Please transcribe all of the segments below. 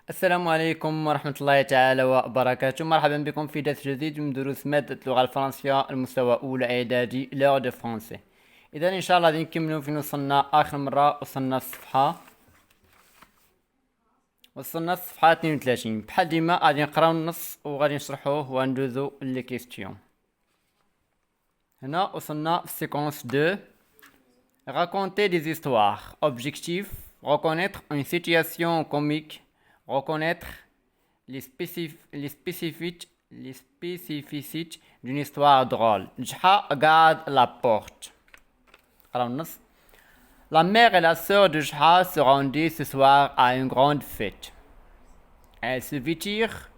السلام عليكم ورحمة الله تعالى وبركاته. مرحبا بكم في درس جديد من دروس مادة اللغة الفرنسية المستوى أولى إعدادي لغة دو فرونسي. إذا إن شاء الله غادي نكملو فين وصلنا آخر مرة. وصلنا الصفحة 32. بحال ديما غادي نقراو النص وغادي نشرحوه وندوزو لي كيستيون. هنا وصلنا في séquence 2. Raconter des histoires. Objectif: reconnaître une situation comique. Reconnaître les spécificités d'une histoire drôle. Jha garde la porte. La mère et la sœur de Jha se rendaient ce soir à une grande fête. Elles se vêtirent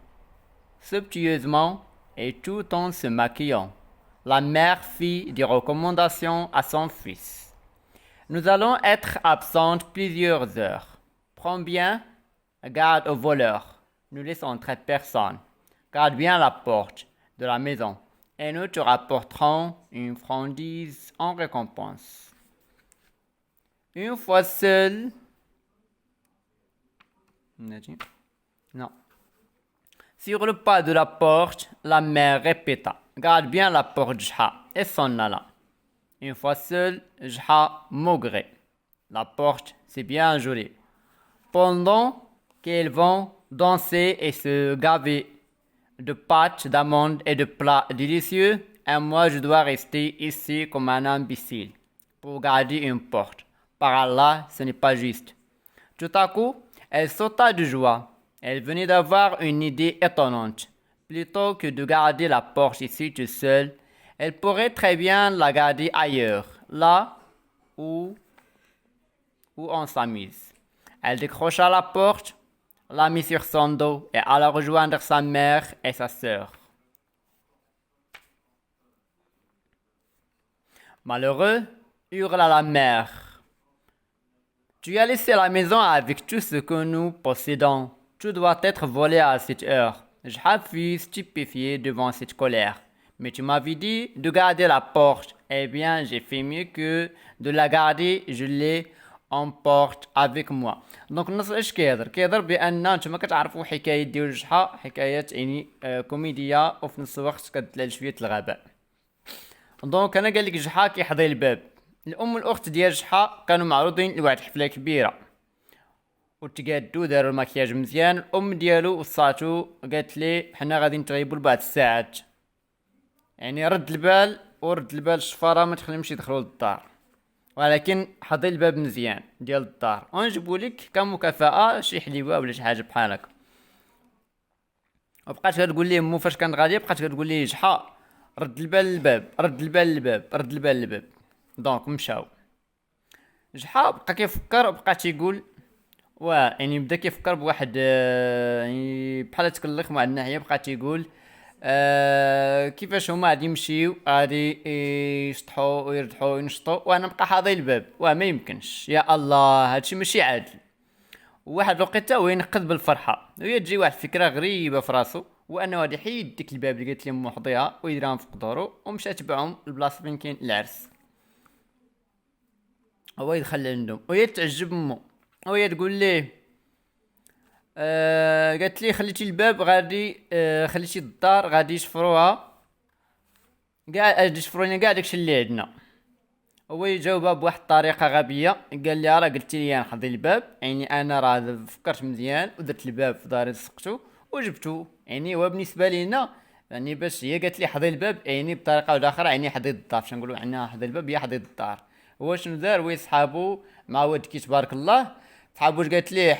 somptueusement et tout en se maquillant. La mère fit des recommandations à son fils. Nous allons être absentes plusieurs heures. Prends bien garde aux voleurs. Ne laisse entrer personne. Garde bien la porte de la maison et nous te rapporterons une friandise en récompense. Une fois seule... Non. Sur le pas de la porte, la mère répéta: garde bien la porte, Jha, et s'en alla. Une fois seule, Jha maugrait. La porte, c'est bien joli. Pendant qu'elles vont danser et se gaver de pâtes d'amandes et de plats délicieux, et moi je dois rester ici comme un imbécile pour garder une porte. Par Allah, ce n'est pas juste. Tout à coup, elle sauta de joie. Elle venait d'avoir une idée étonnante. Plutôt que de garder la porte ici toute seule, elle pourrait très bien la garder ailleurs, là où on s'amuse. Elle décrocha la porte, la mit sur son dos et alla rejoindre sa mère et sa sœur. Malheureux, hurla la mère. Tu as laissé la maison avec tout ce que nous possédons. Tout doit être volé à cette heure. Je fus stupéfié devant cette colère. Mais tu m'avais dit de garder la porte. Eh bien, j'ai fait mieux que de la garder. Je l'ai emporte avec moi. دونك النص ايش كيهضر بان نتوما كتعرفوا حكايه ديال جحا، حكايه يعني كوميديا وفي نفس الوقت كتدلل شويه الغباء. دونك انا قال لك جحا كيحضي الباب. الام والاخت ديال جحا كانوا معروضين لواحد الحفله كبيره وتقادوا داروا المكياج مزيان. الام ديالو وصاتو قالت لي حنا غادي نتغيبوا لبعض الساعات، يعني رد البال الشفاره ما تخليهمش يدخلوا للدار، ولكن حضي الباب مزيان ديال الدار ونجيبو لك كمكافأة شي حليوه ولا شي حاجه بحال هكا. وبقات كتقول لي مو فاش كانت غاديه بقات كتقول لي جحا رد البال للباب. دونك مشاو. جحا بقى كيفكر وبقى تيقول يعني بدا كيفكر بواحد يعني بحال تكلخ مع الناحيه. بقى تيقول كيفاش هما غادي يمشيو غادي يشطحوا ويردحوا وينشطوا وانا نبقى حاضي الباب. ما يمكنش، يا الله هادشي ماشي عادل. واحد الوقيته هو ينقذ بالفرحه وهي تجي واحد الفكره غريبه في راسو، وانه غادي يحيد ديك الباب اللي قالت لي امو حضيها ويديرهم في قدورو ومشى تبعهم لبلاصه فين كاين العرس. هو يدخل عندهم وهي تعجب امو وهي تقول ليه قالت لي خليتي الباب غادي خليتي الدار غادي يشفروها كاع يشفروا لنا كاع داكشي اللي عندنا. هو يجاوبها بواحد الطريقه غبيه. قال لي راه قلتي لي نحضي الباب، يعني انا راه فكرت مزيان ودرت الباب في داري سقتو وجبتو، يعني هو بالنسبه لينا يعني باش هي قالت لي حضي الباب يعني بطريقه ولا اخرى يعني حضي الدار. باش نقولوا عندنا حضي الباب هي حضي الدار. هو شنو دار؟ هو صحابو مع ولد كي تبارك الله صحابو قالت ليه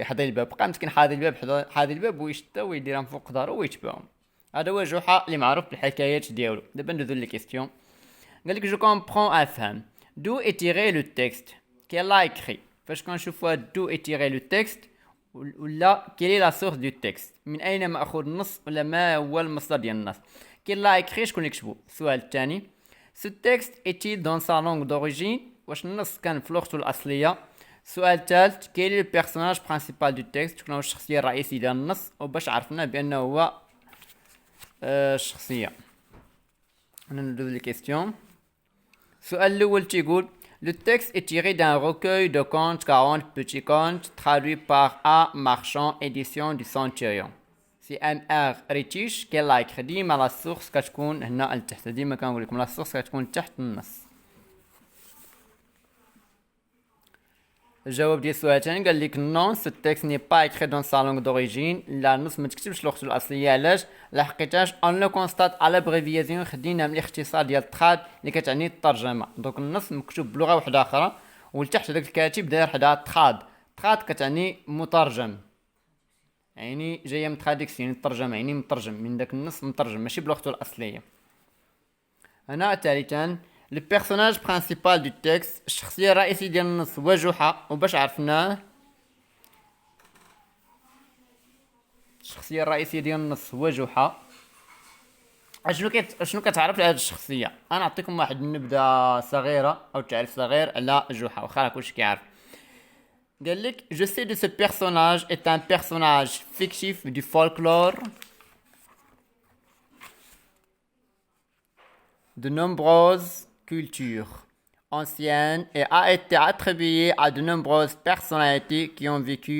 حضي الباب، بقى مسكين حاضي الباب ويشتا ويديرهم فوق دارو ويتبعهم. هذا هو جحا اللي معروف بالحكايات ديالو. دابا ندوزو لي كيستيون. قال لك جو كومبرون افهم دو ايتيري لو تيكست كي لا اكري. فاش كنشوفوا دو ايتيري لو تيكست ولا كيلي لا سورس دو تيكست، من اين ماخوذ النص ولا ما هو المصدر ديال النص. كي لا اكري شكون اللي كتبو؟ السؤال الثاني سو تيكست ايتي دون سا لونغ دوريجين، واش النص كان في لغته الاصليه. السؤال الثالث كاين لو بيرسوناج برينسيبال دو تيكست، شكون هو الشخصيه الرئيسيه ديال النص وباش عرفنا بانه هو الشخصيه. انا ندوز لي كيستيون. السؤال الاول تيقول Le texte est tiré d'un recueil de contes 40 petits contes traduit par A. Marchand, édition du Centurion. سي ام ار ريتيش كاين écrit ديما لا سورس كتكون هنا لتحت، ديما كنقول لكم لا سورس كتكون تحت النص. الجواب ديال السؤال الثاني قال لك نون سو تيكست ني با écrit dans sa langue d'origine. لا النص ما تكتبش لغته الاصليه. علاش؟ لحقيتاش اون لو كونستات على بريفيازيون خدينا من الاختصار ديال تراد اللي كتعني الترجمه. دونك النص مكتوب بلغه واحده اخرى ولتحت داك الكاتب داير حدا تراد كتعني مترجم، يعني جايه من تراديكسيون الترجمه، يعني مترجم من داك النص، مترجم ماشي بلغته الاصليه. هنا ثالثا لو بيرسوناج برينسيبال دو تيكست، الشخصيه الرئيسيه ديال النص هو جحا. وباش عرفناه الشخصيه الرئيسيه ديال النص هو جحا، شنو كتعرف على هذه الشخصيه؟ انا نعطيكم واحد النبذه صغيره او تعريف صغير على جحا واخا كلشي كيعرف. قال لك je sais de ce personnage est un personnage fictif du folklore de nombreuses cultures anciennes et a été attribué à de nombreuses personnalités qui ont vécu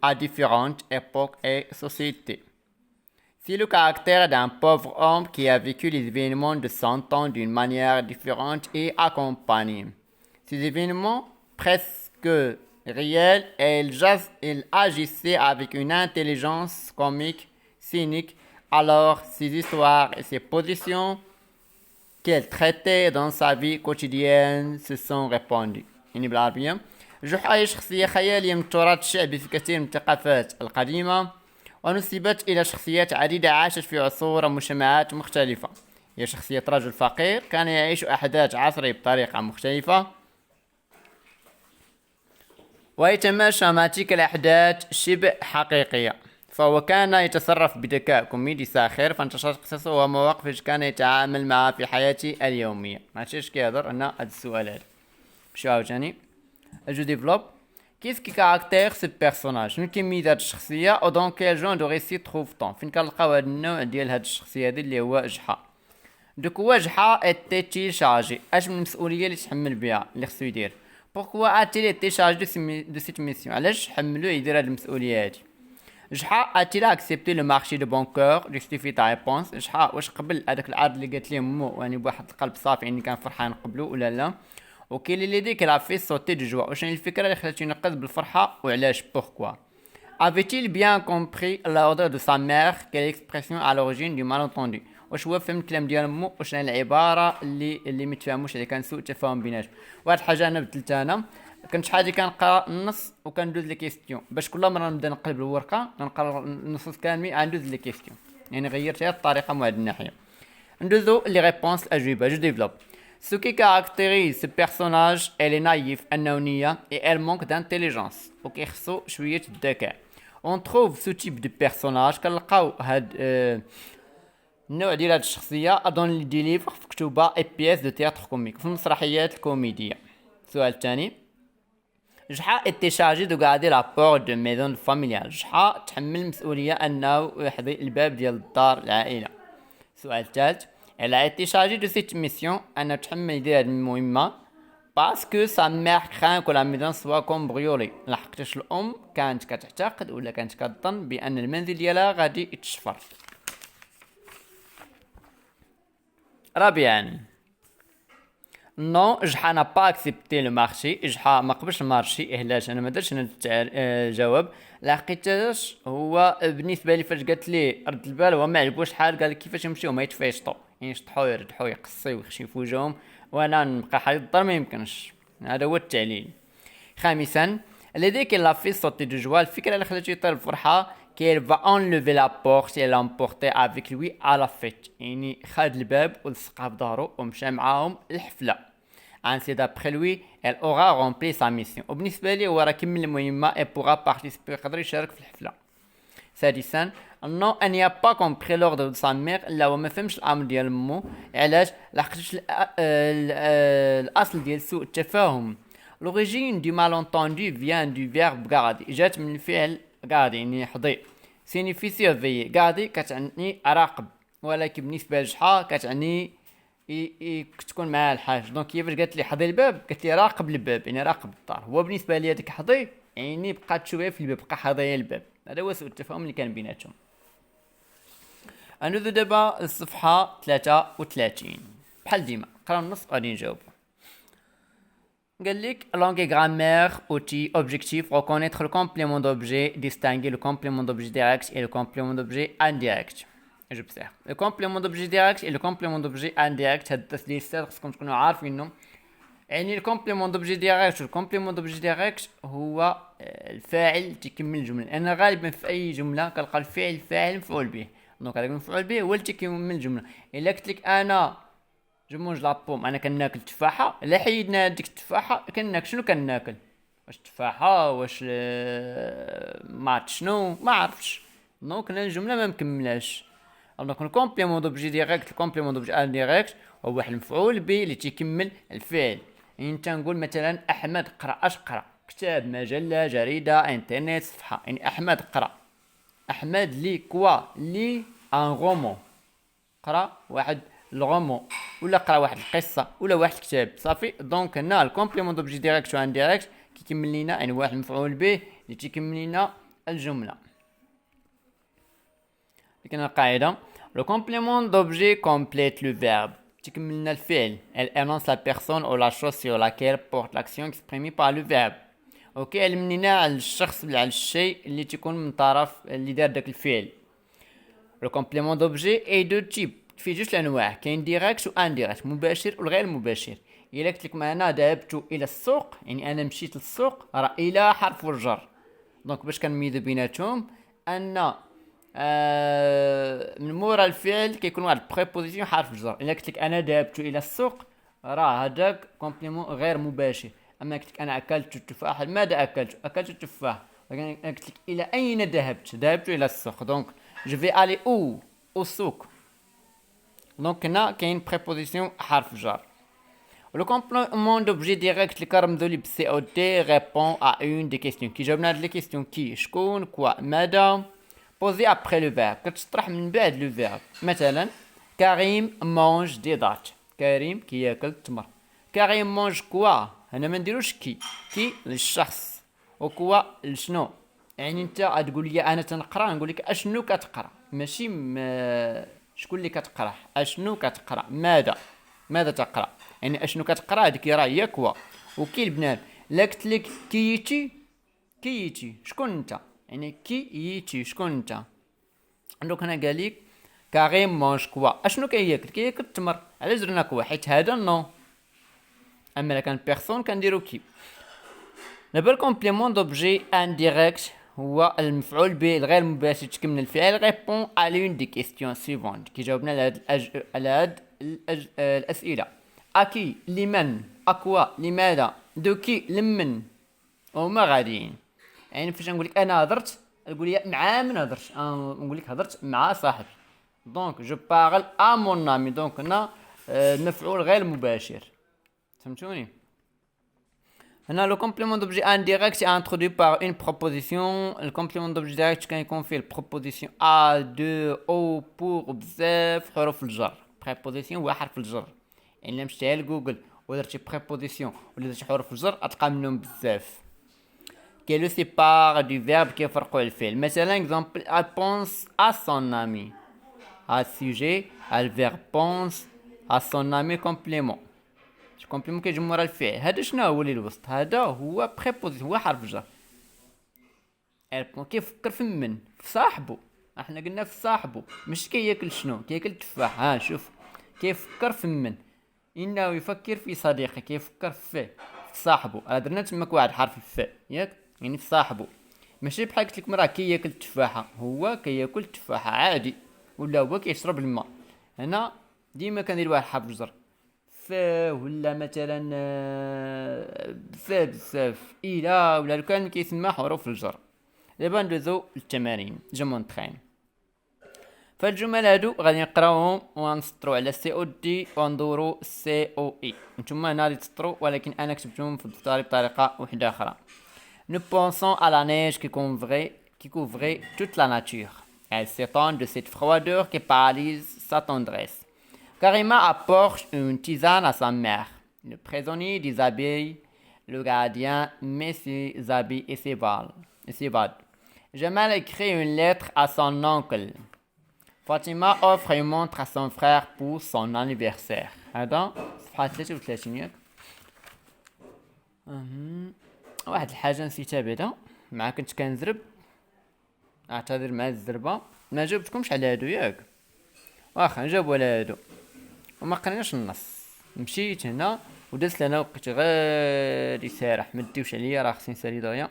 à différentes époques et sociétés. C'est le caractère d'un pauvre homme qui a vécu les événements de son temps d'une manière différente et accompagnée. Ces événements presque réels et il agissait avec une intelligence comique, cynique. Alors, ses histoires et ses positions qu'elle traitait dans sa vie quotidienne se sont répandues. يعني بالعربية جحا هي شخصية خيالية من التراث الشعبي في كثير من الثقافات القديمة، ونسبت إلى شخصيات عديدة عاشت في عصور ومجتمعات مختلفة. هي شخصية رجل فقير كان يعيش أحداث عصره بطريقة مختلفة ويتماشى مع تلك الأحداث شبه حقيقية، فهو كان يتصرف بذكاء كوميدي ساخر، فانتشرت قصصه ومواقفه كان يتعامل معها في حياته اليومية. ماشي كيهضر هنا هاد السؤال هذا. مشيو عاوتاني جو ديفلوب كيف كي كاركتير سو بيرسوناج، شنو كيميز هاد الشخصية او دون كيل جون دو ريسي تروف فين كنلقاو هاد النوع ديال هاد الشخصية هادي اللي هو جحا. دوك هو جحا اتي تي شارجي، اش من المسؤولية اللي تحمل بها اللي خصو يدير. بوركوا اتي لي تي شارجي دو سيت ميسيون، علاش حملو يدير هاد المسؤولية هادي؟ جحا a-t-il accepté le marché de bon cœur؟ justifie ta réponse. جحا واش قبل هذاك العرض اللي قالت ليه مو يعني بواحد القلب صافي يعني كان فرحان قبلو ولا لا؟ وكاين اللي دي كلا في صوتي دو جوا، واش الفكره اللي خلاتو ينقز بالفرحه وعلاش؟ بوركوا avait-il bien compris l'ordre de sa mère quelle expression à l'origine du malentendu؟ واش هو فهم الكلام ديال مو؟ واش العباره اللي متفاهموش اللي كان سوء تفاهم بيناتهم؟ واحد الحاجه انا بدلتها، انا كنت شحال كنقرا النص وكندوز لي كيستيون باش كل مره نبدا نقلب الورقه نقرا النص كامل غندوز لي كيستيون، يعني غيرت الطريقه من هذه الناحيه. ندوزو لي ريبونس الاجوبه. جو ديفلوب ce qui caractérise ce personnage elle est naïf انه et elle manque d'intelligence وكيخصو شويه الذكاء. on trouve ce type de personnage كنلقاو هاد النوع ديال هاد الشخصيه اظن لي دي ليفر مكتوبه اي بيس دو تياتر كوميك في المسرحيات الكوميديه. السؤال الثاني جحا était chargé de garder la porte de maison familiale. جحا تحمل المسؤولية أنه يحظي الباب ديال الدار العائلة. السؤال الثالث elle a été chargée de cette mission أنها تحمل يدير هاد المهمة parce que sa mère craint que la maison soit cambriolée. لحقتاش الأم كانت كتعتقد ولا كانت كتظن بأن المنزل ديالها غادي يتشفر. رابعا نو جحا n'a pas accepté le marché. جحا ما قبلش المارشي. علاش؟ انا ما درتش انا الجواب لحقيتاش هو بالنسبه لي فاش قالت ليه رد البال هو ما عجبوش الحال، قال كيفاش يمشيو ما يتفايشطوا، يعني يشطحوا يردحوا يقصيو يخشي في وجههم وانا نبقى حالي الدار ما يمكنش. هذا هو التعليل. خامسا الذي كي لا في صوتي دو جوا، الفكره اللي خلاتو يطير الفرحه qu'elle va enlever la porte et l'emporter avec lui à la fête، يعني خاد الباب ولصقها بدارو ومشى معاهم الحفله. Ainsi d'après lui elle aura rempli sa mission. وبالنسبه لي هو راه كمل المهمه et pourra participer يقدر يشارك في الحفله. سادسا non elle n'y a pas compris l'ordre de sa mère. لا هو ما فهمش الامر ديال مو. علاش؟ لحقتش الاصل ديال سوء التفاهم. l'origine du malentendu vient du verbe garder، جات من الفعل garder يعني يحظي. signifie surveiller. garder كتعني اراقب، ولكن بالنسبه لجحا كتعني تكون معاه الحاج. دونك هي فاش قالت لي حضي الباب، قالت لي راقب الباب، يعني راقب الدار. هو بالنسبه لي هذيك حضي يعني بقات شويه في الباب، بقى حاضيه الباب. هذا هو سوء التفاهم اللي كان بيناتهم. ندوزو دابا الصفحه 33 بحال ديما نقراو النص غادي نجاوبو. قال لك langue et grammaire, outil, objectif, reconnaître le complément d'objet, distinguer le complément d'objet direct et le complément d'objet indirect. Je بصح le complément d'objet direct et le complément d'objet indirect هاد التثليثات خصكم تكونوا عارفينهم. يعني الكومبليمون دوبجي ديريكت والكومبليمون دوبجي ديريكت هو الفاعل تكمل الجمله. انا غالبا في اي جمله كنلقى الفعل فاعل مفعول به. دونك هذاك المفعول به هو اللي تكمل الجمله. الا قلت لك انا جو مونج لابوم، انا كناكل تفاحه، الا حيدنا هذيك التفاحه كناكل شنو كناكل؟ واش تفاحه واش مات شنو ما عرفتش. دونك انا الجمله ما مكملاش. دونك الكومبليمون دوبجي ديريكت الكومبليمون دوبجي انديريكت هو واحد المفعول به اللي تيكمل الفعل. يعني انت نقول مثلا احمد قرا. اش قرا؟ كتاب، مجله، جريده، انترنت، صفحه. يعني احمد قرا. احمد لي كوا لي ان رومون، قرا واحد الغومون ولا قرا واحد القصه ولا واحد الكتاب صافي. دونك هنا الكومبليمون دوبجي ديريكت و انديريكت كيكمل لينا يعني واحد المفعول به اللي تيكمل لينا الجمله. لكن القاعده le complément d'objet complète le verbe. تكمل لنا الفعل. Elle énonce la personne ou la chose sur laquelle porte l'action exprimée par le verbe. اوكي، علمنينا على الشخص ولا على الشيء اللي تكون من طرف اللي دار داك الفعل. le complément d'objet est de type، فيه جوج الانواع، كاين ديريكت و انديريكت، مباشر والغير مباشر. الا قلت لك انا ذهبت الى السوق، يعني انا مشيت للسوق، راه الى حرف الجر. دونك باش كنميزو بيناتهم ان من مورا الفعل كيكون واحد بريبوزيسيون حرف الجر. الا قلت لك انا ذهبت الى السوق راه هذاك كومبليمون غير مباشر. اما قلت لك انا اكلت التفاح، ماذا اكلت التفاح. لكن قلت لك الى اين ذهبت الى السوق. دونك جو في الي او السوق. دونك هنا كاين بريبوزيسيون حرف جر. Le complément d'objet direct اللي كنرمزو ليه بالسي او دي répond à une des questions. كيجاوبنا هاد لي كيستيون كي، شكون، كوا، ماذا. posé après le verbe كتطرح من بعد لو فيرب. مثلا كريم مونج دي دات، كريم كياكل التمر. كريم مونج كوا، هنا ما نديروش كي للشخص وكوا لشنو. يعني انت غتقول لي انا تنقرا، نقول لك اشنو كتقرا، ماشي شكون اللي كتقرا، اشنو كتقرا، ماذا تقرا. يعني اشنو كتقرا هذيك راه هي كوا. وكي البنات لا قلت لك كيتي شكون انت، يعني كيتي شكون انت. عندك هنا قال لك كريم مونج كوا، اشنو كياكل التمر. علاش درنا كوا؟ حيت هذا نو. اما الا كان بيرسون كنديرو كي. دابا الكومبليمون دوبجي انديريكت هو المفعول به الغير مباشر تكمل الفعل. ريبون على لون دي كيستيون سيفونت، كيجاوبنا على هاد الاسئله. اكي لمن، اكوا لماذا، دوكي لمن، وما غاديين. يعني فاش نقول لك انا هضرت، نقول لي مع من هضرت، نقول لك هضرت مع صاحبي. دونك جو بارل ا مون امي. دونك هنا مفعول غير مباشر. فهمتوني؟ هنا لو كومبليمون دوبجي انديريكت انترودوي بار اون بروبوزيسيون. الكومبليمون دوبجي ديريكت كان يكون فيه البروبوزيسيون ا دو او بور بزاف حروف الجر. بريبوزيسيون هو حرف الجر. يعني الا مشيتي لجوجل ودرتي بريبوزيسيون ولا درتي حروف الجر غتلقى منهم بزاف. كي لو سيبار دو فيرب كيفرقوا الفعل. مثلا اكزومبل elle pense à son ami. à sujet elle verbe pense à son ami complément. كومبليمون كيجي مورا الفعل. هذا شنو هو اللي الوسط؟ هذا هو بريبوزيسيون، هو حرف جر. كيفكر في من؟ في صاحبه. احنا قلنا في صاحبه، مش كياكل شنو، كياكل التفاح. ها شوف كيفكر في من، انه يفكر في صديقه، كيفكر في صاحبه. راه درنا تماك واحد حرف الفاء ياك، يعني في صاحبه. ماشي بحال قلت لك مراه كياكل التفاحه، هو كياكل التفاحه عادي، ولا هو كيشرب الماء. هنا ديما كندير واحد حرف جر فاه، ولا مثلا بزاف الى، ولا لو كان كيسمى حروف الجر. دابا ندوزو للتمارين جو مونطرين. فالجمل هادو غادي نقراوهم ونسطرو على سي او دي وندورو سي او اي. نتوما هنا غادي تسطرو، ولكن انا كتبتهم في الدفتر بطريقه وحده اخرى. Nous pensons à la neige qui couvrait toute la nature. Elle s'étend de cette froideur qui paralyse sa tendresse. Karima apporte une tisane à sa mère. Le prisonnier déshabille le gardien, met ses habits et s'évade. Jamal écrit une lettre à son oncle. Fatima offre une montre à son frère pour son anniversaire. هذا صفحة 33 ياك. واحد الحاجة نسيتها بعدا مع كنت كنزرب، اعتذر مع الزربة. ما جاوبتكمش على هادو ياك، واخا نجاوبو على هادو وما قريناش النص. مشيت هنا ودازت لنا وقت غادي سارح، مديوش عليا راه خصني نسالي دغيا.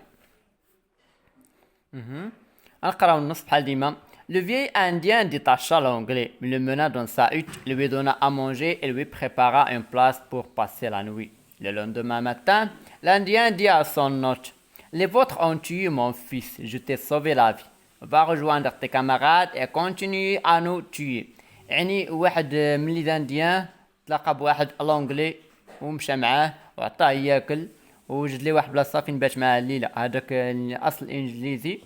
نقراو النص بحال ديما. Le vieil indien détacha l'anglais, le mena dans sa hutte, lui donna à manger et lui prépara une place pour passer la nuit. Le lendemain matin, l'Indien dit à son hôte: les vôtres ont tué mon fils, je t'ai sauvé la vie. Va rejoindre tes camarades et continue à nous tuer. يعني واحد من لي زانديان تلاقى بواحد الانجلي ومشى معاه وعطاه ياكل ووجد ليه واحد بلاصه فين بات معاه الليله. هذاك الاصل انجليزي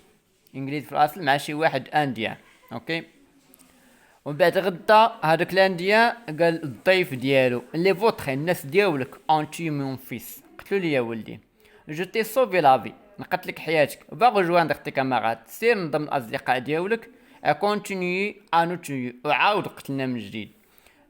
في الاصل مع شي واحد انديان. اوكي، ومن بعد غدا هذاك الانديان قال الضيف ديالو: لي فوتخ الناس ديالك اونتي مون فيس، قتلوا لي يا ولدي، جو تي سوفي لافي، نقتل لك حياتك. باغي جوان تي كامارات، سير نضم الاصدقاء ديالك كونتينيي انو تي، وعاود قتلنا من جديد.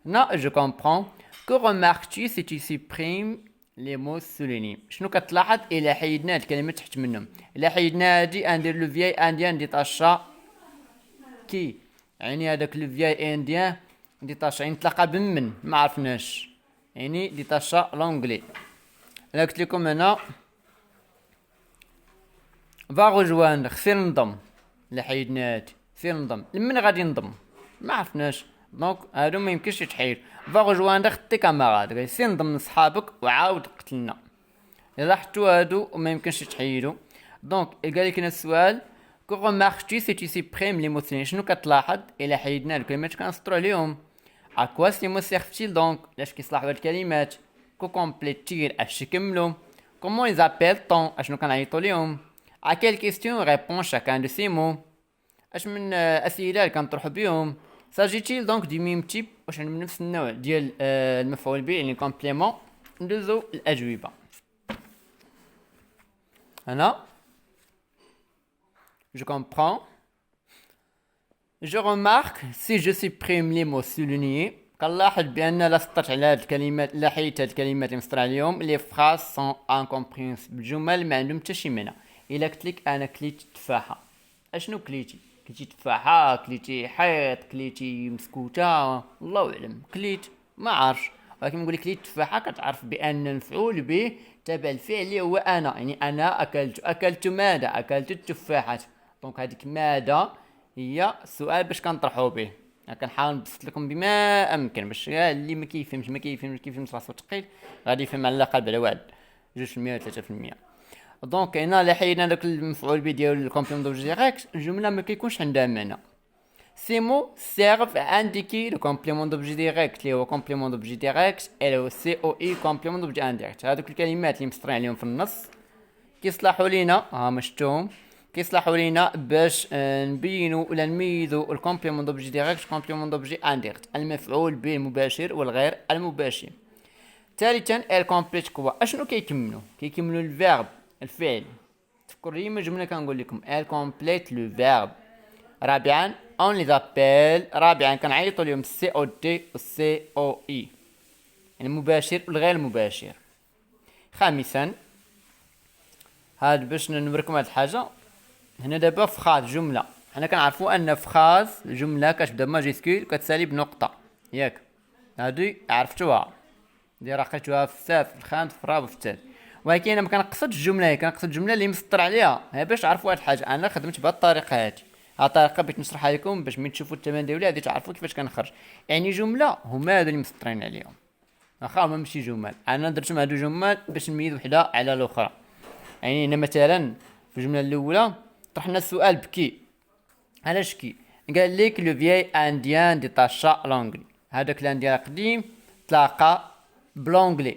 هنا جو كومبرون كو remarques-tu si tu supprimes les mots soulignés. شنو كتلاحظ الى حيدنا هاد الكلمات تحت منهم؟ الى حيدنا هادي اندير لو فياي انديان ديتاشا كي، يعني هذاك لو فياي انديان ديتاشا يعني تلاقى بمن ما عرفناش، يعني ديتاشا لونجلي. انا قلت لكم هنا فا رجوان خسير نضم، الى حيدنا هادي سير نضم، لمن غادي نضم ما عرفناش، دونك هادو ما يمكنش يتحيد. فا رجوان ختي كاماراد، غير سير نضم لصحابك وعاود قتلنا. الا حطو هادو وما يمكنش يتحيدو. دونك قال لك هنا السؤال: كو remarques-tu si tu supprimes les mots soulignés. شنو كتلاحظ الى حيدنا الكلمات كنسطرو عليهم؟ ا كوا سي مو سيرف-t-il دونك، لاش كيصلحوا هاد الكلمات؟ كو كومبليتير اش يكملو؟ كومون ils appellent-t-on اشنو كنعيطو ليهم؟ ا كيل كيستيون répond chacun de ces mots. اش من اسئله اللي كنطرحوا بهم؟ s'agit-il donc du même type، واش من نفس النوع ديال المفعول به يعني كومبليمون؟ ندوزو الاجوبه. هنا je comprends. Je remarque si je supprime les mots soulignés. كنلاحظ بان لا سطرت على هاد الكلمات، لا حيت هاد الكلمات اللي مسطر عليهم لي فراز سون انكومبرينسيبل، الجمل ما عندهم حتى شي معنى. الا قلت لك انا كليت تفاحه، اشنو كليتي؟ كليتي تفاحه، كليتي حيط، كليتي مسكوته، الله اعلم. كليت ما عارفش، ولكن نقول لك كليت تفاحه كتعرف بان المفعول به تابع الفعل هو انا، يعني انا اكلت ماذا؟ اكلت التفاحه. دونك هذيك ماذا هي السؤال باش كنطرحوا به. كنحاول نبسط لكم بما امكن باش اللي ما كيفهمش راسو ثقيل غادي يفهم على الاقل على واحد 2% 3%. دونك هنا لا حيدنا داك المفعول به ديال الكومبليمون دوبجي ديريكت، الجمله ما كيكونش عندها معنى. سي مو سيرف انديكي لو كومبليمون دوبجي ديريكت اللي هو كومبليمون دوبجي ديريكت ال او سي او اي كومبليمون دوبجي انديريكت. هذوك الكلمات اللي مسطرين عليهم في النص كيصلحوا لينا، ما شفتوهم، كيصلحوا لينا باش نبينوا ولا نميزوا الكومبليمون دوبجي ديريكت كومبليمون دوبجي انديريكت، المفعول به المباشر والغير المباشر. ثالثا الكومبليت كوا، اشنو كيكملوا الفيرب الفعل. تفكروا لي جمله كنقول لكم الكومبليت لو فيرب. رابعا اون لي زابيل، رابعا كنعيطوا لهم السي او دي والسي او اي، المباشر والغير المباشر. خامسا هاد باش نوريكم هاد الحاجه هنا دابا فخاز جمله، حنا كنعرفوا ان فخاز جمله كتبدا بماجيسكول وكتسالي بنقطه ياك، هادي عرفتوها دي راه قريتوها في السادس في الخامس في الرابع في الثالث. ولكن انا ما كنقصدش الجمله هي، كنقصد الجمله اللي مسطر عليها. ها باش تعرفوا واحد الحاجه، انا خدمت بهذه الطريقه هذه، ها الطريقه بغيت نشرحها لكم باش ملي تشوفوا الثمن ديالها غادي تعرفوا كيفاش كنخرج. يعني جمله هما هادو اللي مسطرين عليهم، واخا هما ماشي جمل، انا درتهم هادو جمل باش نميز وحده على الاخرى. يعني هنا مثلا في الجمله الاولى طرحنا السؤال بكي، علاش كي؟ قال لك لو فياي انديان ديتاشا لونغلي، هذاك الانديان القديم تلاقى بلونغلي.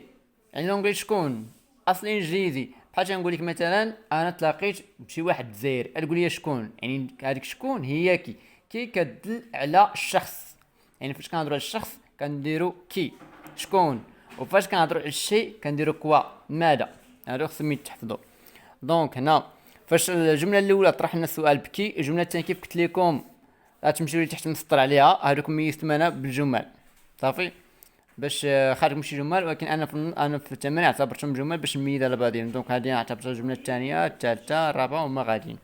يعني لونغلي شكون؟ اصل انجليزي. بحال تنقول لك مثلا انا تلاقيت بشي واحد جزائري، تقول لي شكون؟ يعني هذيك شكون هي كي كتدل على الشخص. يعني فاش كنهضروا على الشخص كنديرو كي شكون. وفاش كنهضروا على الشيء كنديرو كوا ماذا. هادو خصهم يتحفظوا. دونك هنا فاش الجمله الاولى طرحنا السؤال بكي، الجمله الثانيه كيف قلت لكم غتمشيو لتحت مسطر عليها. هادوك ميزتهم انا بالجمل صافي باش خارج شي جمل، ولكن انا في التمرين اعتبرتهم جمل باش نميز على بعضهم. دونك هادي اعتبرتها الجمله الثانيه الثالثه الرابعه وما غاديين.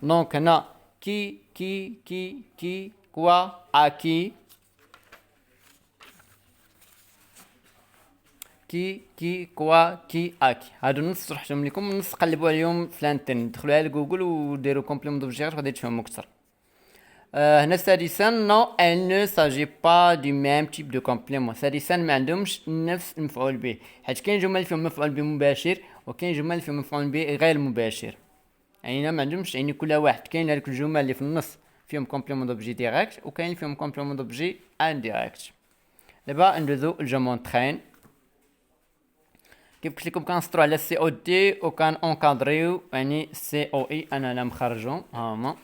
دونك هنا كي كوا اكي كي كوا كي اكي. هادو النص شرحتهم لكم، النص قلبوا عليهم في الانترنت، دخلوا على جوجل وديروا كومبليمون دوبجي غادي تفهموا اكثر. هنا سادسا نو elle ne s'agit pas du même type de complément. سادسا ما عندهمش نفس المفعول به، حيت كاين جمل فيهم مفعول به مباشر وكاين جمل فيهم مفعول به غير مباشر. يعني ما عندهمش، يعني كل واحد كاين هذيك الجمل اللي في النص فيهم كومبليمون دوبجي ديريكت وكاين فيهم كومبليمون دوبجي انديريكت. دابا ندوزو لجو مونطرين. كيف قلت لكم كنسطرو على سي او دي وكان اونكادريو، يعني سي او اي انا لا مخرجهم ها هما.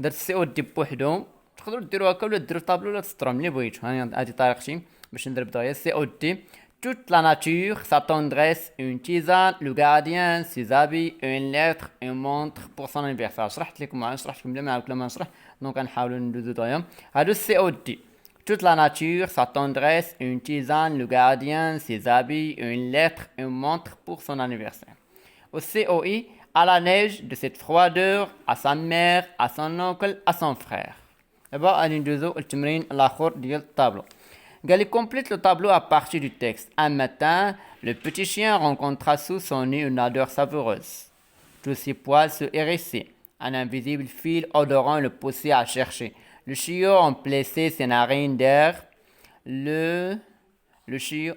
درت سي او دي بوحدهم، تقدروا ديروا هكا ولا ديروا طابلو ولا تسطروهم اللي بغيتو. هادي طريقتي باش ندير بدايه. سي او دي toute la nature, sa tendresse, une tisane, le gardien, ses habits, une lettre, une montre pour son anniversaire. شرحت لكم بلا ما نعاود لما نشرح، دونك غنحاولوا ندوزو دايا. هادو سي او دي toute la nature, sa tendresse, une tisane, le gardien, ses habits, une lettre, une montre pour son anniversaire. Au COI, à la neige, de cette froideur, à sa mère, à son oncle, à son frère. D'abord, غادي ندوزو التمرين الاخر ديال الطابلو. قال لي complète le tableau à partir du texte. Un matin, le petit chien rencontra sous son nez une odeur savoureuse. Tous ses poils se hérissaient. Un invisible fil odorant le poussait à chercher. Le chiot emplissait ses narines d'air. Le chiot,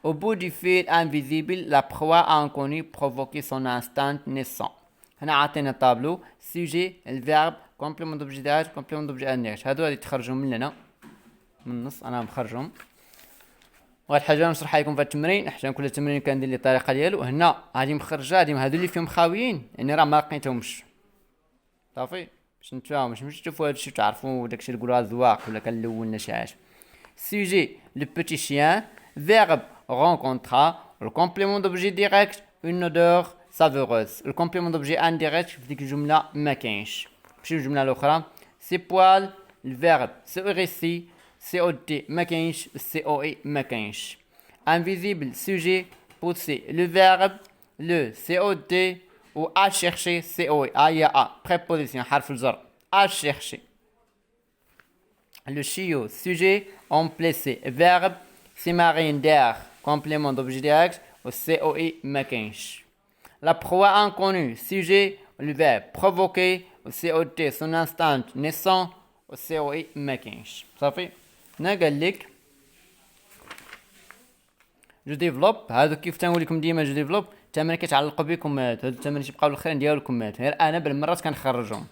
au bout du fil invisible, la proie inconnue provoquait son instinct naissant. هنا عطينا طابلو sujet الفيرب complément d'objet direct complément d'objet indirect. هادو غادي تخرجوا من لنا من النص، انا مخرجهم. وهاد الحاجه نشرحها لكم في التمرين، حتى كل تمرين كندير لي الطريقه ديالو. هنا هادي مخرجه، هادو اللي فيهم خاويين يعني راه ما لقيتهمش صافي باش نتفاهموا، باش تشوفوا هادشي تعرفوا داكشي اللي نقولوا الذواق ولا كنلولنا شي حاجه. sujet le petit chien, verbe rencontra, le complément d'objet direct une odeur savoureuse. le complément d'objet indirect في ديك الجمله ما كاينش. نمشيو للجمله الاخرى. سي بوال الفيرب سو ريسي سي او دي ما كاينش، سي او اي ما كاينش. invisible sujet poussé le verbe le سي او دي و à chercher سي او اي هي ا préposition حرف الجر à chercher. le chiot sujet emplacé verbe c'est marine d'air complément d'objet direct و سي او اي ما كاينش. la proie inconnue sujet le verbe provoquer و سي او دي son instinct naissant و سي او اي ما كاينش. صافي هنا قال لك جو ديفلوب. هادو كيف تنقول لكم ديما جو ديفلوب التمارين كيتعلقوا بكم، هادو التمارين تيبقاو الاخرين ديالكم، غير انا بالمرات كنخرجهم.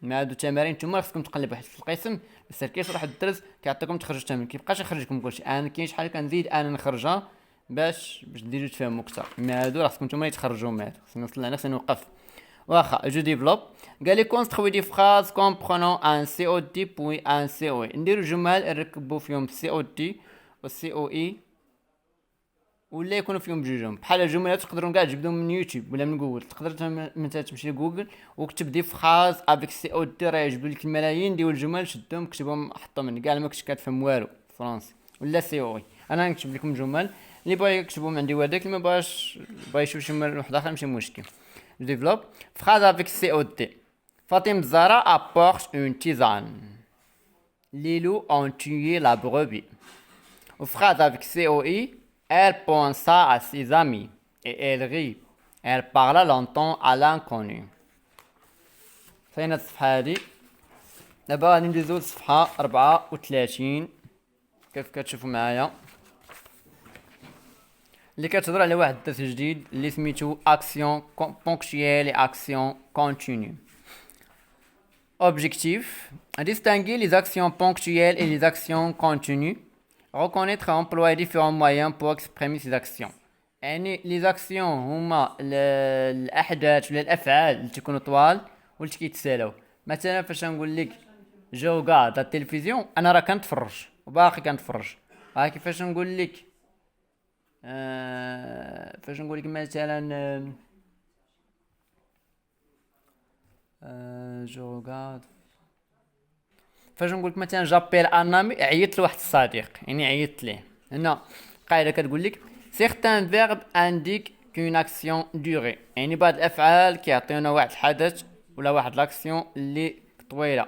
مع هادو التمارين نتوما خصكم تقلبوا حيت في القسم بس كيشرح الدرس كيعطيكم تخرجوا التمرين، كيبقاش يخرجكم كلشي. انا كاين شحال كنزيد انا نخرجها باش ديروا تفهموا اكثر. مع هادو راه خصكم نتوما تخرجوهم، هادو خصنا نوصل لهنا خصنا نوقف. واخا جو ديفلوب قال لي كونستروي دي فراز كومبرونون ان سي او دي بوي ان سي او اي. نديرو جمل نركبوا فيهم سي او دي و سي او اي ولا يكونوا فيهم بجوجهم. بحال الجملات تقدروا كاع تجبدهم من يوتيوب ولا من جوجل. تقدر مثلا تمشي لجوجل وكتب دي فراز افيك سي او دي راه يجبدوا لك الملايين ديال الجمل، شدهم كتبهم حطهم كاع ما كنتش كتفهم والو فرونسي ولا سي او اي. انا نكتب لكم جمل اللي بغا يكتبهم عندي وهذاك اللي ما بغاش بغا يشوف شي جمل واحد اخر ماشي مشكل. développe phrase avec COD. Fatim Zara apporte une tisane. Les loups ont tué la brebis. Phrase avec COI. Elle pensa à ses amis et elle rit. Elle parla longtemps à l'inconnu. فين الصفحة هادي؟ دابا غادي ندوزو للصفحة 34 كيف كتشوفوا معايا، اللي كتهضر على واحد الدرس جديد اللي سميتو اكسيون بونكتويل et action continue. Objectif distinguer les actions ponctuelles et les actions continues. Reconnaître et employer différents moyens pour exprimer ces actions. يعني les actions هما الاحداث ولا الافعال اللي تكونوا طوال واللي كيتسالاو. مثلا فاش نقول لك جو غاد التلفزيون انا راه كنتفرج، وباقي كنتفرج. ها كيفاش نقول لك، فاش نقول لك مثلا جو غاد، فاش نقول لك مثلا جابيل ان امي، عيطت لواحد الصديق، يعني عيطت ليه. هنا قاعده كتقول لك certains verbes indiquent qu'une action durée، يعني بعض الافعال كيعطيونا واحد الحدث ولا واحد لاكسيون اللي طويله،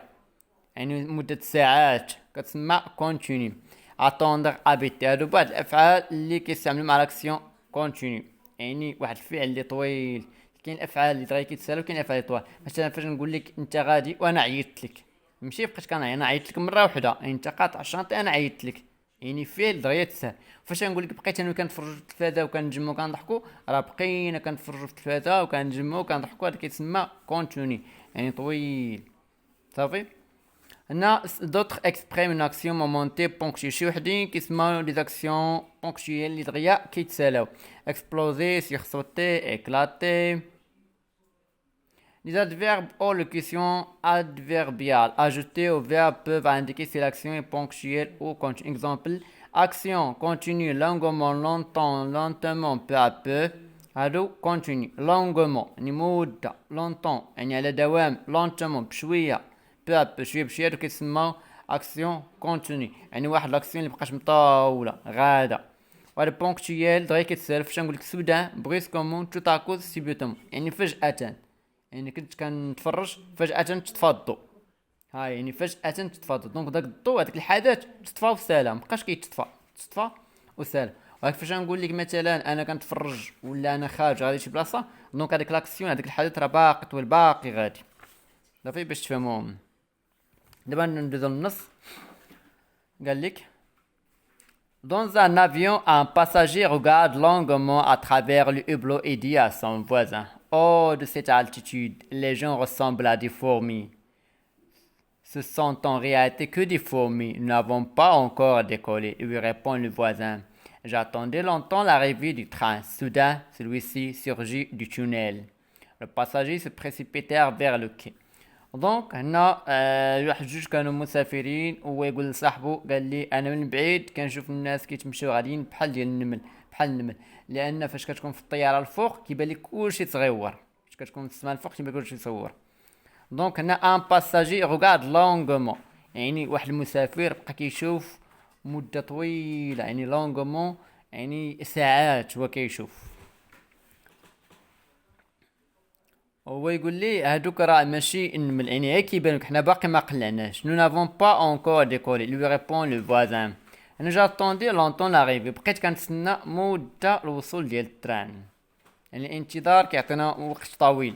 يعني مده ساعات، كتسمى كونتينيو. اتوندر، ابيتي، هادو بعض الافعال اللي كيستعملوا مع لاكسيون كونتينيو، يعني واحد الفعل اللي طويل. كاين الافعال اللي دغيا كيتسالوا، كاين الافعال اللي طوال. مثلا فاش نقول لك انت غادي وانا عيطت لك، ماشي بقيت كنعيط، انا عيطت لك مره واحده، يعني انت قاطع الشانطي انا عيطت لك، يعني فعل دغيا تسال. فاش نقول لك بقيت انا كنتفرجوا في التلفازه وكنجمعوا وكنضحكوا، راه بقينا كنتفرجوا في التلفازه وكنجمعوا وكنضحكوا، هذا كيتسمى كونتيني، يعني طويل. صافي. هنا d'autres expriment une action momentée ponctuée، شي وحدين كيسماو لي زاكسيون بونكتويل اللي دغيا كيتسالاو. exploser، sursauter، éclater. Les adverbes ou locutions adverbiales ajoutées au verbe peuvent indiquer si l'action est ponctuelle ou continue. Exemple: action continue longuement, longtemps, lentement, peu à peu. هادو continue longuement يعني مدة، longtemps يعني على دوام، lentement بشوية، peu à peu شوية بشوية. هادو كيتسماو action continue، يعني واحد لاكسيون اللي مبقاش مطولة غادة. وهذا بونكتويال دغيا كيتسالف فاش نقولك سودان بريسكومون تو تاكوز سيبوتوم، يعني فجأة، يعني كنت كنتفرج فجأة تطفى الضوء. هاي يعني فجأة تطفى الضوء، دونك داك الضوء هذاك الحدث تطفى وسالا، مبقاش تطفى وسالا. وهاك فاش نقول لك مثلا انا كنتفرج ولا انا خارج غادي شي بلاصه، دونك هذاك لاكسيون هذاك الحدث راه باقي طويل، باقي غادي. صافي باش تفهموهم. دابا ندوزو للنص. قال لك dans un avion, un passager regarde longuement à travers le hublot et dit à son voisin: oh, de cette altitude, les gens ressemblent à des fourmis. Ce sont en réalité que des fourmis. Nous n'avons pas encore décollé, lui répond le voisin. J'attendais longtemps l'arrivée du train. Soudain, celui-ci surgit du tunnel. Le passager se précipitèrent vers le quai. دونك هنا واحد جوج كانوا مسافرين، وهو يقول لصاحبو، قال لي انا من بعيد كنشوف الناس كيتمشيو غاديين بحال ديال النمل، بحال النمل، لان فاش كتكون في الطياره الفوق كيبان لك كلشي صغيور، فاش كتكون في السماء الفوق كيبان كلشي صغيور. دونك هنا ان باساجي روغارد لونغمون، يعني واحد المسافر بقى كيشوف مده طويله، يعني لونغمون يعني ساعات هو كيشوف. هو يقول لي هادوك راه ماشي النمل، يعني غير كيبان لك، حنا باقي ما قلعناش. نو نافون با اونكور ديكولي، لو ريبون لو فوازان. انا جاتوندي لونطون لاريفي، بقيت كنتسنى مده الوصول ديال التران، يعني الانتظار كيعطينا وقت طويل.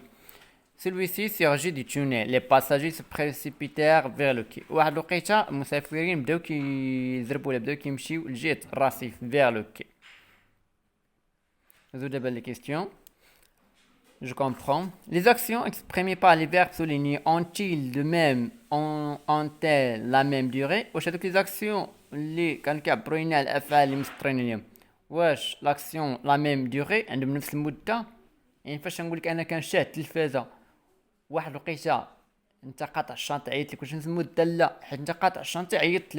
celui-ci surgit du tunnel. Les passagers se précipitèrent vers le quai. واحد الوقيته المسافرين بداو كيزربوا ولا بداو كيمشيو لجهه الرصيف، vers le quai. نزول دابا لي كيستيون. Je comprends. Les actions exprimées par les verbes soulignés ont-elles la même durée؟ واش هذوك les actions اللي كانوا كيعبروا لنا على الافعال اللي مسطرين اليوم، واش لاكسيون لا ميم دوري عندهم نفس المده؟ يعني فاش نقول لك انا كنشاهد التلفازه واحد الوقيته انت قاطع الشانطي عيطت لك، واش نفس المده؟ لا، حيت انت قاطع الشانطي عيطت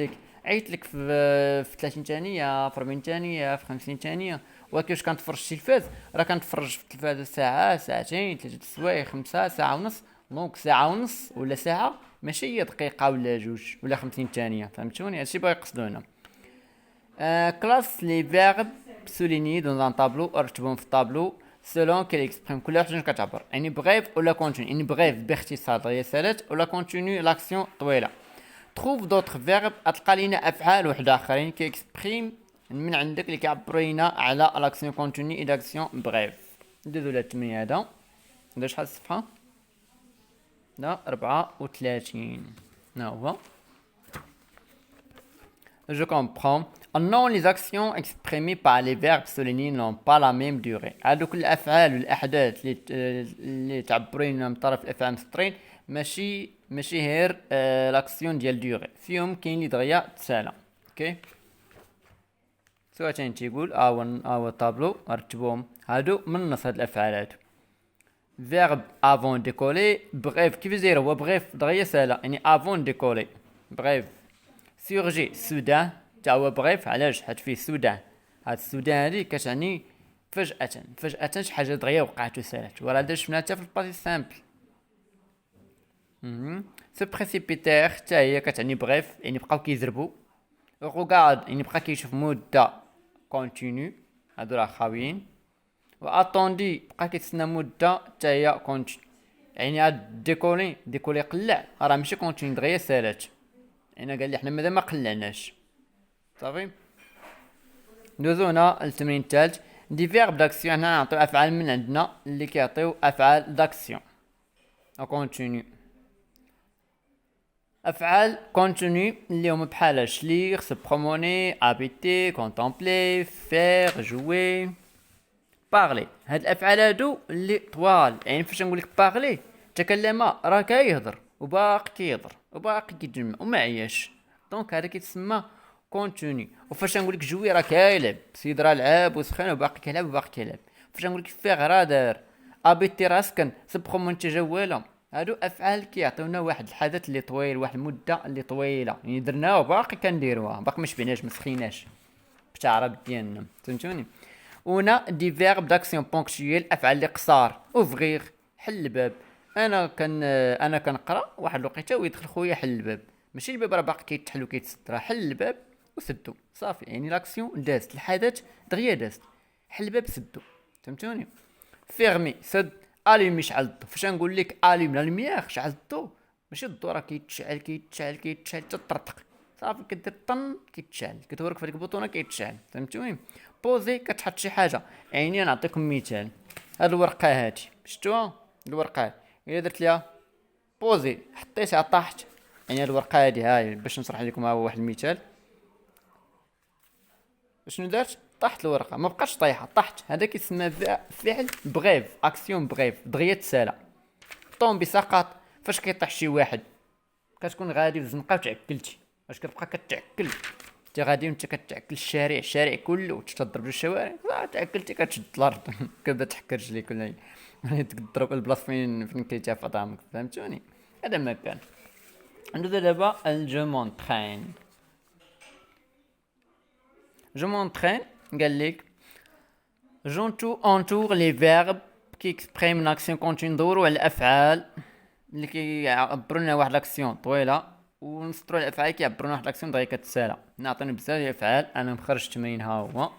لك في 30 ثانيه، في 40 ثانيه، في 50 ثانيه. ولكن واش كنتفرج في التلفاز، راه كنتفرج في التلفازه ساعه، ساعتين، 3 السوايع، 5 ساعه ونص. دونك ساعه ونص ولا ساعه ماشي هي دقيقه ولا جوج ولا 50 ثانيه، فهمتوني؟ هادشي بغا يقصدوا هنا. كلاس لي فيرب سوليني دون ان طابلو، ارتبهم في الطابلو سولون كيل اكسبريم، كل واحد شنو كتعبر، يعني بغيف ولا كونتيني، يعني بغيف باختصار دغيا سالات، ولا كونتيني لاكسيون طويله. تروف دوطخ فيرب، غتلقى لينا افعال واحد اخرين كي اكسبريم من عندك اللي كيعبروا لينا على لاكسيون كونتيني اي لاكسيون بغيف. ندوزو للتمرين هذا. هذا شحال الصفحه؟ لا 34. ها هو. Je comprends. Non, les actions exprimées par les verbes soulignés n'ont pas la même durée. هادوك الافعال والاحداث اللي تعبروا لنا من طرف الافعال المسطرين ماشي غير لاكسيون ديال دوري، فيهم كاين اللي دغيا تسالى. اوكي، سواء تيقول هو الطابلو رتبوهم هادو من النص. هاد الافعال هادو فيرب افون ديكولي، بغيف كيف يدير هو بغيف دغيا سالا، يعني افون ديكولي بغيف. سيرجي سودان تا هو بغيف. علاش؟ حيت فيه سودان. هاد السودان هادي كتعني فجأة شي حاجة دغيا وقعت وسالات، وراه هذا شفنا حتى في الباسي سامبل. سو بريسيبيتير حتى هي كتعني بغيف، يعني بقاو كيزربو. روغارد يعني بقى كيشوف مدة كونتينيو، هادو راه خاويين. و اتوندي بقى كيتسنى مدة حتى هي كونتينيو، يعني هاد ديكولي قلع راه ماشي كونتينيو دغيا سالات. يعني قال لي حنا مازال ما قلعناش. صافي. ندوزو هنا للتمرين الثالث. دي فيرب داكسيون. هنا نعطيو افعال من عندنا اللي كيعطيو افعال داكسيون او كونتينيو. افعال كونتينيو اللي هما بحال شليغ، سو بروموني، ابيتي، كونتومبلي، فير، جوي، بارلي. هاد الافعال هادو اللي طوال، يعني فاش نقولك بارلي تكلم راه كيهضر وباقي كيهضر وباقي كيتجمع وما عياش، دونك هذا كيتسمى كونتوني. وفاش نقولك جوي راه كيلعب، سيد راه لعب وسخن وباقي كيلعب وباقي كيلعب. فاش نقولك فيغ راه دار، ابيتي راه سكن، سبخو تجوله. هادو افعال كيعطيونا واحد الحدث اللي طويل، واحد المده اللي طويله، يعني درناها وباقي كنديروها، باقي ما شبعناش ما سخيناش بالتعرب ديالنا. فهمتوني؟ ونا دي فيرب داكسيون بونكتويل، افعال اللي قصار. اوفغيغ حل الباب. انا كنقرا واحد الوقيته ويدخل خويا حل الباب، ماشي الباب راه باقي كيتحل وكيتسد، راه حل الباب وسدو صافي، يعني لاكسيون دازت، الحدث دغيا دازت، حل الباب سدو. فهمتوني؟ فيرمي سد. الومي شعل الضو. فاش نقول لك الوم لا لوميير شعل الضو، ماشي الضو راه كيتشعل حتى طرطق، صافي كدير طن كيتشعل، كتورك في هذيك البوطونه كيتشعل. فهمتوني؟ بوزي كتحط شي حاجه، يعني نعطيكم مثال. هاد الورقه هادي شفتوها؟ الورقه الا درت ليها بوزي حطيتها طاحت، يعني هاد الورقه هادي هاي باش نشرح لكم. ها هو واحد المثال. شنو دارت؟ طاحت الورقه، ما بقاش طايحه، طاحت. هذا كيتسمى فعل بغيف، اكسيون بغيف، دغيا تسالى. طومبي سقط. فاش كيطيح شي واحد كتكون غادي في الزنقه وتعكلتي، واش كتبقى كتعكل انت غادي وانت كتعكل الشارع كله تضرب الشوارع، تعكلتي كتشد الارض كتبدا تحك رجليك ولا تضرب البلاصه فين كيتعفى طعمك. فهمتوني؟ هذا ما كان. ندوزو دابا الجو مونطرين. جو مونطرين قال لك جونتو اونتور لي فيرب كي اكسبريم لاكسيون كونتينيو. ندورو على الافعال اللي كيعبروا لنا واحد لاكسيون طويله، ونسطروا الافعال كيعبروا لنا واحد لاكسيون دغيا كتسالى. نعطينا بزاف ديال الافعال، انا مخرج تمرين ها هو.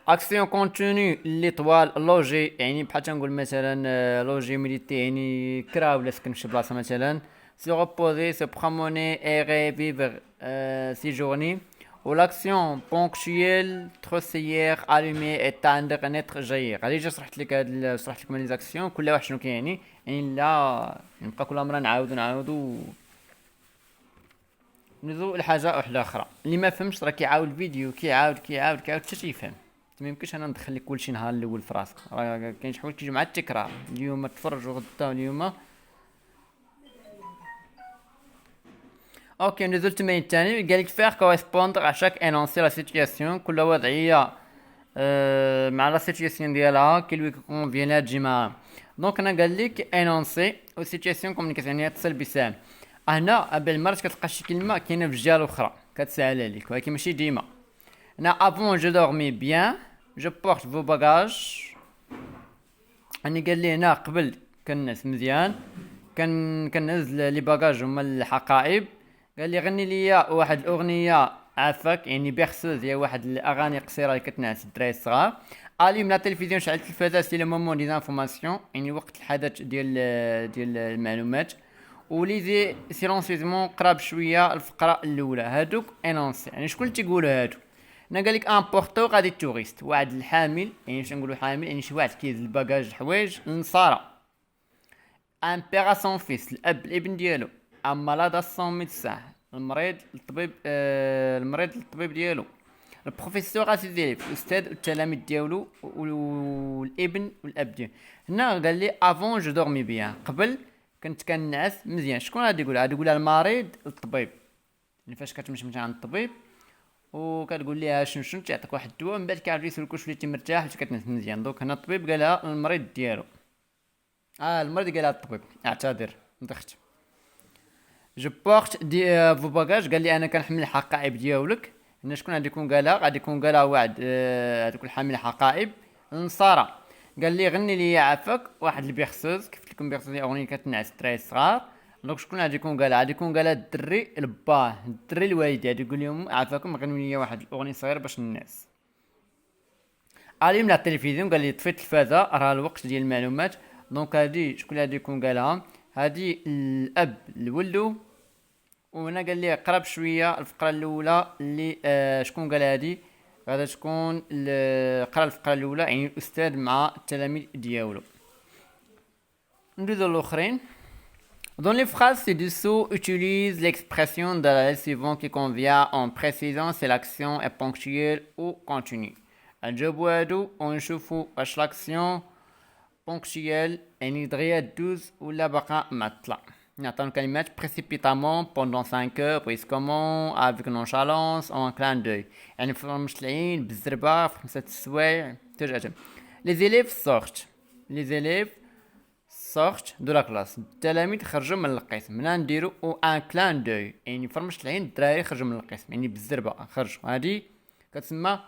اكسيون كونتينيو اللي طوال لوجي، يعني بحال تنقول مثلا لوجي ميديتي، يعني كرا ولا سكن في شي بلاصه مثلا. سي ريبوزي، سي بروموني، ايغي، فيفر، سيجورني. والاكسيون بونكتويل تروسيير، الومي، اتاندر، نتر، جاير. هادي جا شرحت لكم لي زاكسيون كل واحد شنو كيعني. يعني لا نبقى كل مره نعاودو. ندوزو لحاجه واحده اخرى. اللي ما فهمش راه كيعاود الفيديو كيعاود حتى تيفهم. ما يمكنش انا ندخل لك كلشي نهار الاول في راسك، راه كاين شي حوايج كيجيو مع التكرار. اليوم تفرج وغدا اليوم. اوكي ندوزو للتمرين الثاني. قالك فيغ كوريسبوندر ا شاك انونسي لا سيتوياسيون، كل وضعيه مع لا سيتوياسيون ديالها كي لوي كونفيان لها تجي معاها. دونك انا قال لك انونسي او سيتوياسيون كومونيكاسيون، يعني اتصل بسام. هنا بالمرات كتلقى شي كلمه كاينه في الجهه الاخرى كتسهل عليك، ولكن ماشي ديما. هنا افون جو دورمي بيان، جو بورت فو باغاج. يعني قال لي هنا قبل كنعس مزيان، كنهز لي باغاج هما الحقائب. قال لي غني ليا واحد الاغنيه عافاك، يعني بيرسوز هي واحد الاغاني قصيره اللي كتنعس الدراري الصغار. اليم لا تلفزيون، شعل التلفازه، سي لو مومون دي زانفورماسيون، يعني وقت الحدث ديال المعلومات. وليزي سيلونسيزمون، قرا بشويه الفقره الاولى. هادوك انونسي، يعني شكون اللي تيقولوا هادو؟ انا قالك ان بورتو غادي توريست، واحد الحامل، يعني باش نقولوا حامل يعني شي واحد كيهز الباكاج الحوايج للنصارى. ان بيغ سون فيس، الاب الابن ديالو. ان مالاد سون ميدسان، المريض للطبيب ديالو. البروفيسور سي زيليف، الاستاذ والتلاميذ ديالو، والابن والاب ديالو. هنا قال لي افون جو دورمي بيان، قبل كنت كنعس مزيان. شكون غادي يقولها المريض للطبيب، يعني فاش كتمشي عند الطبيب وكتقول ليها شنو تعطيك واحد الدواء، من بعد كيعرف يسولك واش وليتي مرتاح واش كتنعس مزيان. دونك هنا الطبيب قالها للمريض ديالو. المريض قالها للطبيب، اعتذر ندخت. جو بورت دي فو باجاج. قال لي انا كنحمل الحقائب ديالك. هنا شكون غادي يكون قالها؟ غادي يكون قالها واحد غادي يكون حامل حقائب النصارى. قال لي غني لي عافاك واحد البيخسوس. كيف لكم بيخسوس هي اغنيه كتنعس الدراري الصغار. دونك شكون غادي يكون قالها؟ غادي يكون قالها الدري الباه، الدري الوالد، غادي يقول لهم عافاكم غني لي واحد الاغنيه صغيره باش الناس. عليم لا التلفزيون. قال لي طفي التلفازه راه الوقت ديال المعلومات. دونك هادي شكون اللي غادي يكون قالها؟ هادي الاب لولدو. وهنا قال لي قرب شويه الفقره الاولى اللي شكون قال هادي؟ غادا تكون قرا الفقره الاولى يعني الاستاذ مع التلاميذ ديالو. ندوزو الاخرين. Dans les phrases ci-dessous, utilise l'expression de la suivante qui convient en précisant si l'action est ponctuelle ou continue. الجواب هادو ونشوفو واش لاكسيون بونكتيال يعني دغيا دوز ولا باقا معطلة. نعطيو كلمات précipitamment, pendant 5 heures, brusquement, avec nonchalance, en un clin d'œil. يعني فرمشت العين بالزربة في 5 السوايع فجأة. Les élèves sortent. Les élèves sortent de la classe. التلاميذ خرجوا من القسم. هنا نديرو ان كلان دوي يعني فرمشت العين الدراري خرجوا من القسم يعني بالزربة خرجوا. هادي كتسمى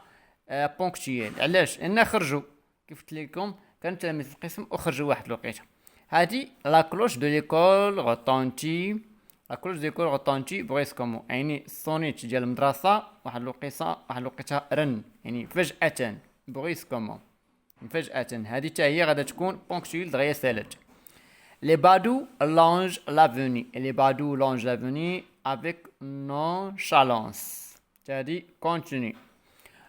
بونكتيال. علاش؟ لان خرجوا كيف قلت لكم كان التلاميذ في القسم وخرجوا واحد الوقيته. هادي لا كلوش دو ليكول غوتونتي. لا كلوش دو ليكول غوتونتي بريسكومون يعني الصونيت ديال المدرسه واحد الوقيته رن يعني فجأة. بريسكومون فجأة. هادي حتى هي غادا تكون بونكتيال دغيا سالت. Les badauds longent l'avenue. Et les badauds longent l'avenue avec nonchalance. C'est-à-dire continue.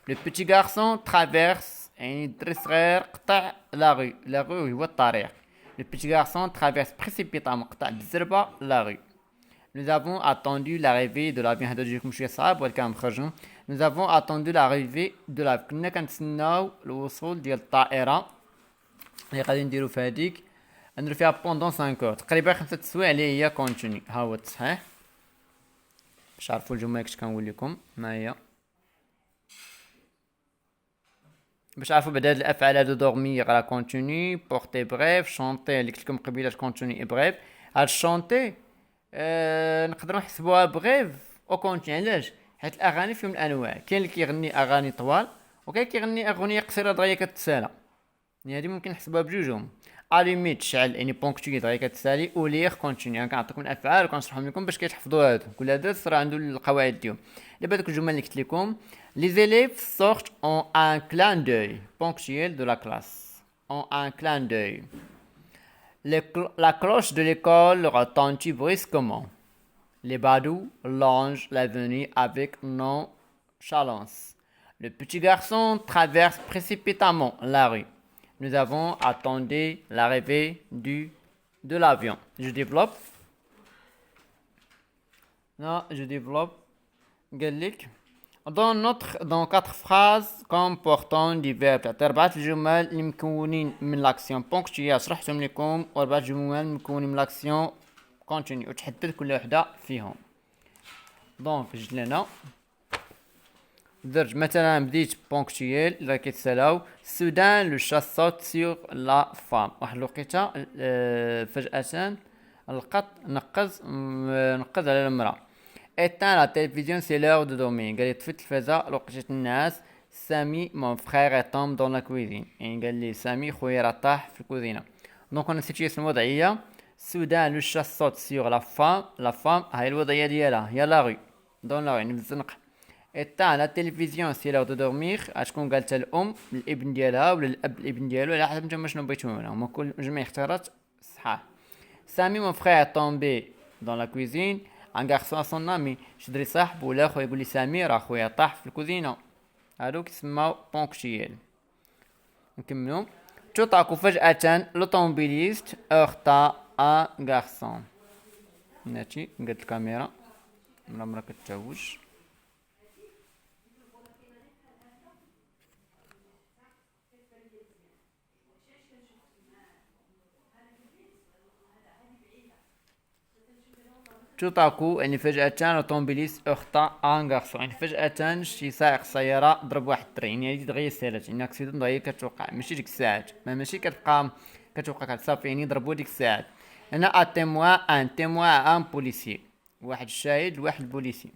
Le petit garçon traverse يعني الدري صغير قطع لا rue. La rue هو الطريق. Le petit garçon traverse précipitamment قطع بالزربة la rue. Nous avons attendu l'arrivée de l'avion. هذا جيكم شوية صعب ولكن مخرجين. Nous avons attendu l'arrivée de l'avion. كنا كنتسناو الوصول ديال الطائرة اللي غادي نديرو في هذيك. نديرو فيها بوندون 5 اور تقريبا 5 السوايع اللي هي كونتيني. ها هو التصحيح باش تعرفوا الجمله كنت كنقول لكم معايا باش تعرفوا بعد هاد الافعال هادو. دورميغ راه كونتيني، بورتي بريف، شونتي اللي قلت لكم قبيله كونتيني اي بريف. هاد شونتي نقدروا نحسبوها بريف او كونتيني. علاش؟ حيت الاغاني فيهم الانواع. كاين اللي كيغني اغاني طوال وكاين كيغني اغنيه قصيره دغيا كتسالى. يعني هادي ممكن نحسبوها بجوجهم. اليميت شعل يعني بونكتوي دغيا كتسالي وليغ كونتيني. يعني كنعطيكم الافعال وكنشرحهم لكم باش كتحفظوا هادو. كل هذا راه عنده القواعد ديالو. دابا دوك الجمل اللي قلت لكم. Les élèves sortent en un clin d'œil ponctuel de la classe. En un clin d'œil. La cloche de l'école retentit brusquement. Les badauds longent l'avenue avec nonchalance. Le petit garçon traverse précipitamment la rue. Nous avons attendu l'arrivée de l'avion. Je développe. Non, je développe. Gallic. Dans 4 phrases comportant des verbes. 4 جمل اللي مكونين من لاكسيون بونكتويال شرحتهم لكم و4 جمل مكونين من لاكسيون كونتينيو وتحدد كل وحده فيهم. دونك جيت لهنا درت مثلا بديت بونكتويال اللي كيتسالاو. سودان لو شا سوت سيغ لا فام. واحد الوقيته فجأة القط نقز على المرأة. Éteins la télévision, c'est l'heure de dormir. قال لي طفي التلفازة لوقيته الناس. سامي mon frère tombe dans la cuisine. يعني قال لي سامي خويا راه طاح في الكوزينة. دونك انا سيتياسيون وضعية. سودان لو شا سوت سيغ لا فام. لا فام هاي الوضعية ديالها هي لا غي دون لا غي يعني في الزنقة. Éteins la télévision, c'est l'heure de dormir. شكون قالتها؟ الام الابن ديالها ولا الاب الابن ديالو على حسب نتوما شنو بغيتو. هما كل جميع اختيارات صحاح. سامي mon frère tombé dans la cuisine. ان غارسون سون امي شدري صاحب ولا خويا يقول لي سامي راه خويا طاح في الكوزينه. هادو كيسماو بونكتويال. نكملو. تطاق فجأة لوطوموبيليست اخطا ان غارسون. ناتي قد الكاميرا مرة كتهوج. تطاكو يعني فجأة لوطوموبيليست اخطا ان غارسون يعني فجأة شي سائق سيارة ضرب واحد الدري. يعني هادي دغيا سالات يعني اكسيدون دغيا كتوقع ماشي ديك الساعات ماشي كتبقى كتوقع كتصافي يعني ضربو ديك الساعات. هنا ان تيموان بوليسيي واحد الشاهد لواحد البوليسي.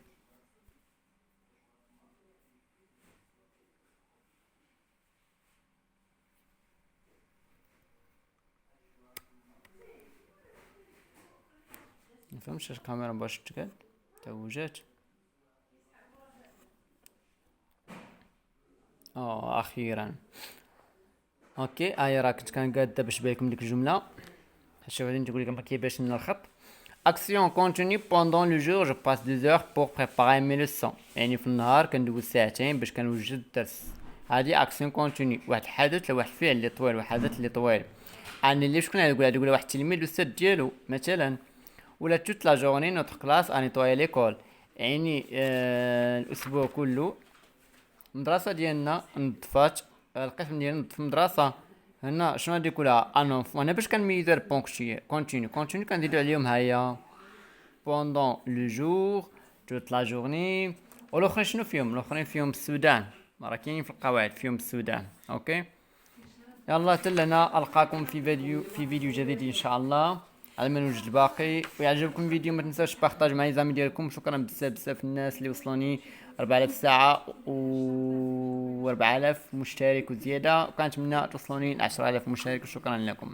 مفهمش الكاميرا باش تقاد توجات. اخيرا. اوكي هاي راه كنت كنقاد باش بالكم ديك الجمله. شوف غادي تقول لكم ما كيبانش لنا الخط. اكسيون كونتيني بوندون لو جور جو باس 2 heures pour préparer mes leçons. يعني في النهار كندوز ساعتين باش كنوجد الدرس. هذه اكسيون كونتيني، واحد الحدث ولا واحد الفعل اللي طويل، واحد الحدث اللي طويل. يعني اللي شكون غادي يقول واحد التلميذ الاستاذ ديالو مثلا، ولا توت لا جورني نوتر كلاس اني طوي ليكول. يعني الاسبوع كله المدرسه ديالنا نظفات، القسم ديالنا نظف المدرسه. هنا شنو غادي نقولها انونف. وانا باش كنميزو كونتينيو كنديرو عليهم هيا بوندون لو جور توت لا جورني. والاخرين شنو فيهم؟ الاخرين فيهم السودان، راه كاينين في القواعد فيهم السودان. اوكي يلا تلنا القاكم في فيديو جديد ان شاء الله على ما نوجد الباقي. ويعجبكم الفيديو ما تنساوش بارطاج مع لي ديالكم. شكرا بزاف الناس اللي وصلوني 4000 ساعه و 4000 مشترك وزياده، وكنتمنى توصلوني ل 10000 مشترك. وشكرا لكم.